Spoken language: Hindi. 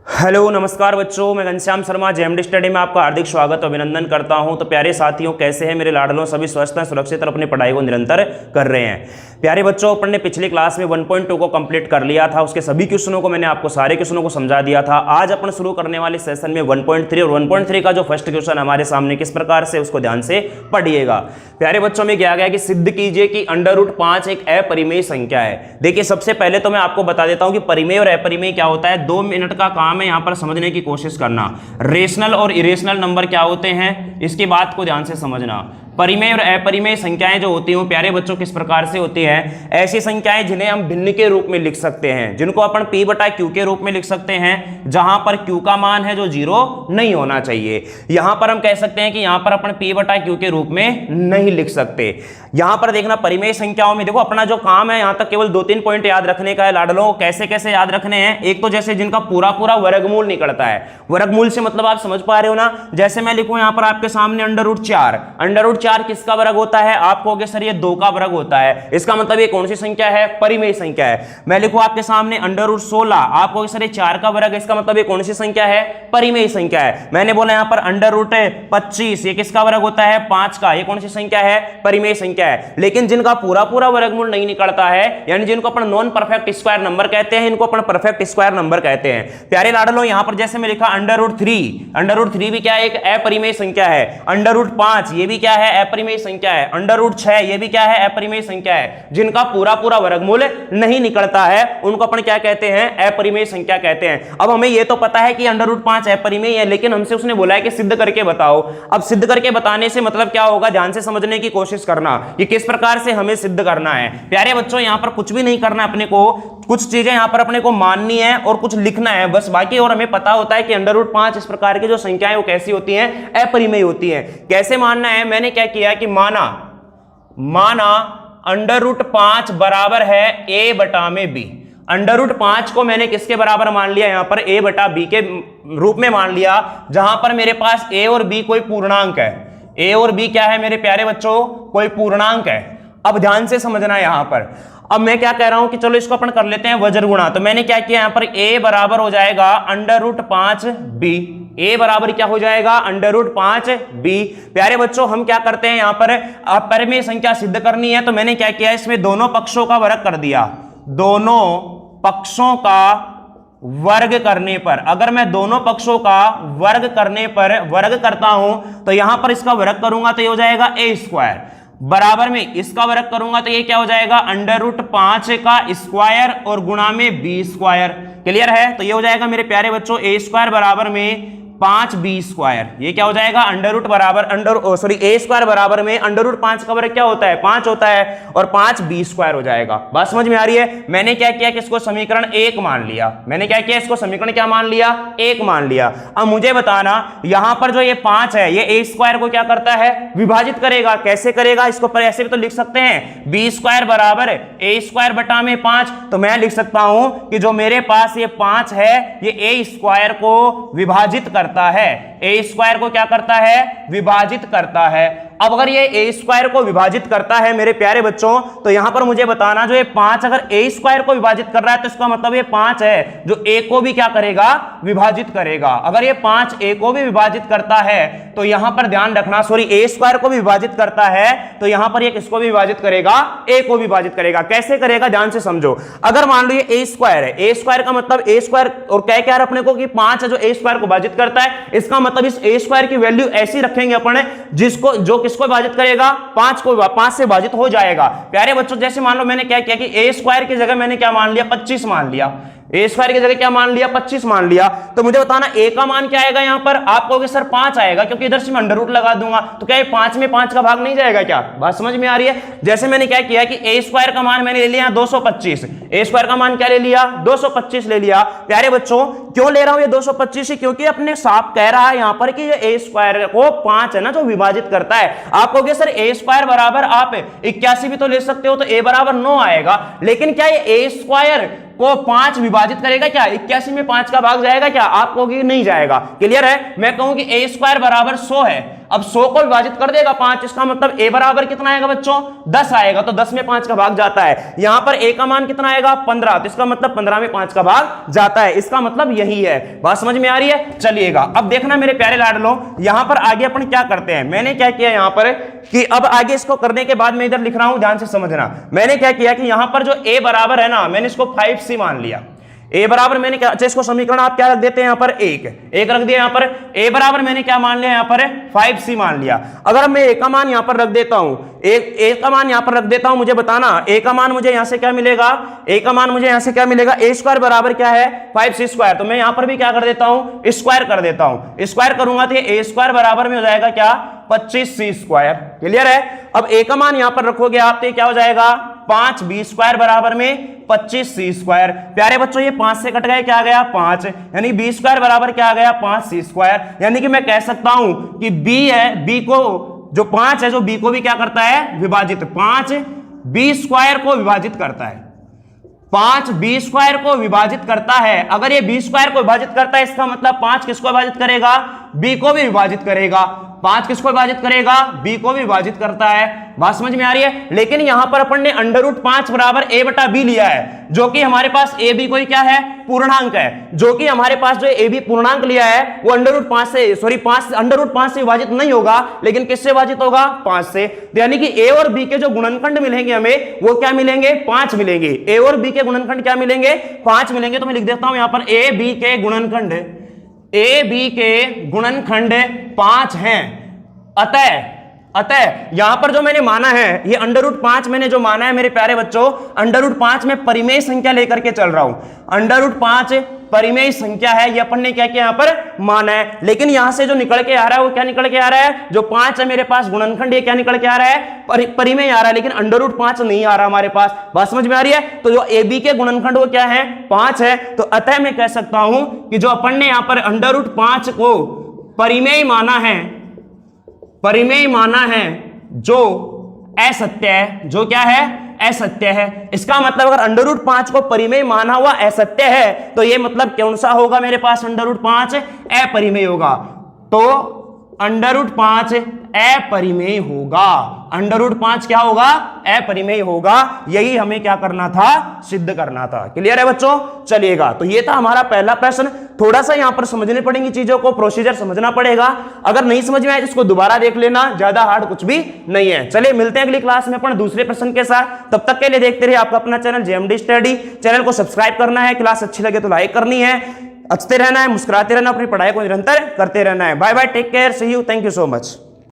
हेलो नमस्कार बच्चों, मैं घनश्याम शर्मा जेएमडी स्टडी में आपका हार्दिक स्वागत और अभिनंदन करता हूं। तो प्यारे साथियों, कैसे हैं मेरे लाडलों? सभी स्वस्थ हैं, सुरक्षित और अपनी पढ़ाई को निरंतर कर रहे हैं। प्यारे बच्चों, अपन ने पिछली क्लास में 1.2 को कंप्लीट कर लिया था। उसके सभी क्वेश्चनों को मैंने आपको सारे क्वेश्चनों को समझा दिया था। आज अपन शुरू करने वाले सेशन में 1.3 और 1.3 का जो फर्स्ट क्वेश्चन हमारे सामने किस प्रकार से, उसको ध्यान से पढ़िएगा। प्यारे बच्चों, में क्या गया कि सिद्ध कीजिए कि √5 एक अपरिमेय संख्या है। देखिए, सबसे पहले तो मैं आपको बता देता हूं कि परिमेय और अपरिमेय क्या होता है। 2 मिनट का काम है यहां पर समझने की कोशिश करना। रेशनल और इरेशनल नंबर क्या होते हैं, इसकी बात को ध्यान से समझना। परिमेय और अपरिमेय संख्याएं जो होती हैं प्यारे बच्चों किस प्रकार से होती हैं। ऐसी संख्याएं जिन्हें हम भिन्न के रूप में लिख सकते हैं, जिनको अपन P/Q के रूप में लिख सकते हैं, जहां पर Q का मान है जो 0 नहीं होना चाहिए। यहां पर हम कह सकते हैं कि यहां पर अपन P/Q के रूप में नहीं लिख सकते। यहां पर देखना, परिमेय संख्याओं में देखो, अपना जो काम है यहां तक केवल 2-3 पॉइंट याद रखने का है लाडलों। कैसे कैसे याद रखने हैं? एक तो जैसे जिनका पूरा पूरा वर्गमूल निकलता है। वर्गमूल से मतलब आप समझ पा रहे हो ना। जैसे मैं लिखूं यहां पर आपके सामने √4 किसका वर्ग होता है? आप कहोगे सर ये 2 का वर्ग होता है। इसका मतलब ये कौन सी संख्या है? परिमेय संख्या है। मैं लिखूं आपके सामने √16, आप कहोगे सर ये 4 का वर्ग है। इसका मतलब ये कौन सी संख्या है? परिमेय संख्या है। मैंने बोला यहां पर √25, ये किसका वर्ग होता है? 5 का। ये कौन सी संख्या है? परिमेय संख्या है। लेकिन जिनका पूरा पूरा वर्गमूल नहीं निकलता है, यानी जिनको अपन नॉन परफेक्ट स्क्वायर नंबर कहते हैं, इनको अपन परफेक्ट स्क्वायर नंबर कहते हैं। प्यारे लाडलो, यहां पर जैसे मैं लिखा √3 भी क्या है? एक अपरिमेय संख्या है। √5 ये भी क्या है? अपरिमेय संख्या है। √6 ये भी क्या है? अपरिमेय संख्या है। जिनका पूरा पूरा वर्गमूल नहीं निकलता है उनको अपन क्या कहते हैं? अपरिमेय संख्या कहते हैं। अब हमें ये तो पता है कि √5 अपरिमेय है, लेकिन हमसे उसने बोला है कि सिद्ध करके बताओ। अब सिद्ध करके बताने से मतलब क्या होगा, ध्यान से समझने की कोशिश करना कि किस प्रकार से हमें सिद्ध करना है। प्यारे बच्चों, यहां पर कुछ भी नहीं करना अपने को, कुछ चीजें यहां पर अपने को माननी है और कुछ लिखना है बस, बाकी और हमें पता होता है कि √5 इस प्रकार की जो संख्याएं वो कैसी होती हैं? अपरिमेय होती हैं। कैसे मानना है? मैंने क्या किया कि माना √5 बराबर है a/b। √5 को मैंने किसके बराबर मान लिया? यहां पर a/b के रूप में मान लिया, जहां पर मेरे पास a और b कोई पूर्णांक है। a और b क्या है मेरे प्यारे बच्चों? कोई पूर्णांक है। अब ध्यान से समझना यहां पर। अब मैं क्या कह रहा हूं कि चलो इसको अपन कर लेते हैं वज्र गुणा। तो मैंने क्या किया, यहां पर a बराबर हो जाएगा √5b। a बराबर क्या हो जाएगा? √5b। प्यारे बच्चों, हम क्या करते हैं यहां पर, अपरिमेय संख्या सिद्ध करनी है, तो मैंने क्या किया, इसमें दोनों पक्षों का वर्ग कर दिया। दोनों पक्षों का वर्ग करने पर, अगर मैं दोनों पक्षों का वर्ग करने पर वर्ग करता हूं तो यहां पर इसका वर्ग करूंगा तो ये हो जाएगा a²। बराबर में इसका वर्ग करूंगा तो ये क्या हो जाएगा? √5 का स्क्वायर और गुणा में b²। क्लियर है? तो ये हो जाएगा मेरे प्यारे बच्चों a² बराबर में 5b²। ये क्या हो जाएगा? a² बराबर में √5 का वर्ग क्या होता है? 5 होता है, और 5b² हो जाएगा। बात समझ में आ रही है? मैंने क्या किया कि इसको समीकरण 1 मान लिया। मैंने क्या किया, इसको समीकरण क्या मान लिया? 1 मान लिया। अब मुझे बताना, यहां पर जो ये 5 है ये a² को क्या करता है? विभाजित करेगा। कैसे करेगा? इसको पर ऐसे भी तो लिख सकते हैं, b² बराबर a² बटा में 5। तो मैं लिख सकता हूं कि जो मेरे पास ये 5 है ये a² को विभाजित करता है। a² को क्या करता है? विभाजित करता है। अब अगर ये a² को विभाजित करता है मेरे प्यारे बच्चों, तो यहां पर मुझे बताना, जो ये 5 अगर a² को विभाजित कर रहा है तो इसका मतलब ये 5 है जो a को भी क्या करेगा? विभाजित करेगा। अगर ये 5 a को भी विभाजित करता है तो यहां पर ध्यान रखना, सॉरी, a² को भी विभाजित करता है तो यहां पर ये किसको भी विभाजित करेगा? a को विभाजित करेगा। कैसे करेगा? ध्यान से समझो। अगर मान लो ये a² है, a² का मतलब a² और क्या है अपने को कि 5 है जो a² को विभाजित करता है, इसका मतलब इस a² की वैल्यू ऐसी रखेंगे अपन जिसको जो किसको विभाजित करेगा? 5 को। 5 से विभाजित हो जाएगा। प्यारे बच्चों, जैसे मान लो मैंने क्या किया कि a² की जगह मैंने क्या मान लिया? 25 मान लिया। a² की जगह क्या मान लिया? 25 मान लिया। तो मुझे बताना a का मान क्या आएगा? यहां पर आप कहोगे सर 5 आएगा, क्योंकि इधर से मैं अंडर रूट लगा दूंगा। तो क्या ये 5 में 5 का भाग नहीं जाएगा क्या? बात समझ में आ रही है? जैसे मैंने क्या किया कि a² का मान मैंने ले लिया 225। a² का मान क्या ले लिया? 225 ले लिया। प्यारे बच्चों, क्यों ले रहा हूं ये 225? क्योंकि अपने साफ कह रहा है यहां पर कि ये a² को 5 है ना जो विभाजित करता है। आप कहोगे सर a² बराबर आप 81 भी तो ले सकते हो, तो a बराबर 9 आएगा। लेकिन क्या ये a² को 5 विभाजित करेगा क्या? 81 में 5 का भाग जाएगा क्या? आप कहोगे नहीं जाएगा। क्लियर है? मैं कहूं कि a² बराबर 100 है। अब 100 को विभाजित कर देगा 5, इसका मतलब a बराबर कितना आएगा बच्चों 10 आएगा, तो 10 में 5 का भाग जाता है। यहां पर a का मान कितना आएगा 15, तो इसका मतलब 15 में 5 का भाग जाता है। इसका मतलब यही है। बात समझ में आ रही है? चलिएगा अब देखना मेरे प्यारे लाडलों, यहां पर आगे अपन क्या करते हैं। मैंने क्या किया यहां पर कि अब आगे इसको करने के बाद मैं इधर लिख रहा हूं, ध्यान से समझना। मैंने क्या किया कि यहां पर जो a बराबर है ना, मैंने इसको 5c मान लिया। a बराबर मैंने क्या, अच्छा इसको समीकरण आप क्या रख देते हैं यहां पर एक रख दिया। यहां पर a बराबर मैंने क्या मान लिया, यहां पर 5c मान लिया। अगर मैं a का मान यहां पर रख देता हूं, a का मान यहां पर रख देता हूं, मुझे बताना a का मान मुझे यहां से क्या मिलेगा, a का मान मुझे यहां से क्या मिलेगा, a स्क्वायर बराबर क्या है 5c स्क्वायर। तो मैं यहां पर भी क्या कर देता हूं, स्क्वायर कर देता हूं। स्क्वायर करूंगा तो a स्क्वायर बराबर में हो जाएगा क्या 25c स्क्वायर। क्लियर है? अब a का मान यहां पर रखोगे आप तो क्या हो जाएगा 5b स्क्वायर बराबर में 25c स्क्वायर। प्यारे बच्चों ये 5 से कट गए, क्या आ गया 5, यानी b स्क्वायर बराबर क्या आ गया 5c स्क्वायर। यानी कि मैं कह सकता हूं कि b है, b को जो 5 है जो b को भी क्या करता है विभाजित, 5 b स्क्वायर को विभाजित करता है, 5 b स्क्वायर को विभाजित करता है। अगर ये b स्क्वायर को विभाजित करता है इसका मतलब 5 किसको विभाजित करेगा, b को भी विभाजित करेगा। 5 किसको विभाजित करेगा, b को भी विभाजित करता है। बात समझ में आ रही है? लेकिन यहां पर अपन ने √5 बराबर a बटा b लिया है, जो कि हमारे पास a b कोई क्या है पूर्णांक है, जो कि हमारे पास जो a b पूर्णांक लिया है वो √5 से √5 से विभाजित नहीं होगा, लेकिन किससे विभाजित होगा 5 से। यानी कि a और b के जो गुणनखंड मिलेंगे हमें वो क्या मिलेंगे 5 मिलेंगे। a और b के गुणनखंड क्या मिलेंगे 5 मिलेंगे। तो मैं लिख देता हूं यहां पर a b के गुणनखंड, a b के गुणनखंड 5 हैं। अतः यहां पर जो मैंने माना है ये √5 मैंने जो माना है मेरे प्यारे बच्चों, √5 में परिमेय संख्या लेकर के चल रहा हूं। √5 परिमेय संख्या है, ये अपन ने क्या किया यहां पर माना है। लेकिन यहां से जो निकल के आ रहा है वो क्या निकल के आ रहा है, जो 5 है मेरे पास गुणनखंड, ये क्या निकल के आ रहा है परिमेय आ रहा है, लेकिन √5 नहीं आ रहा हमारे पास। बात समझ में आ रही है? तो जो a b के गुणनखंड वो क्या है 5 है। तो अतः मैं कह सकता हूं कि जो अपन ने यहां पर √5 को परिमेय माना है जो असत्य है, जो क्या है असत्य है। इसका मतलब अगर √5 को परिमेय माना हुआ असत्य है तो ये मतलब कौन सा होगा मेरे पास √5 अपरिमेय होगा। तो √5 अपरिमेय होगा, √5 क्या होगा अपरिमेय होगा। यही हमें क्या करना था सिद्ध करना था। क्लियर है बच्चों? चलिएगा तो ये था हमारा पहला प्रश्न। थोड़ा सा यहां पर समझनी पड़ेंगी चीजों को, प्रोसीजर समझना पड़ेगा। अगर नहीं समझ में आए इसको दोबारा देख लेना, ज्यादा हार्ड कुछ भी नहीं है। चलिए मिलते हैं अगली क्लास में अपन दूसरे प्रश्न के साथ। तब तक के लिए देखते रहिए आपका अपना चैनल JMD स्टडी। चैनल को सब्सक्राइब करना है, क्लास अच्छी लगे तो लाइक करनी है, हंसते रहना है, मुस्कुराते रहना, अपनी पढ़ाई को निरंतर करते रहना है। Bye bye, take care, see you, thank you so much.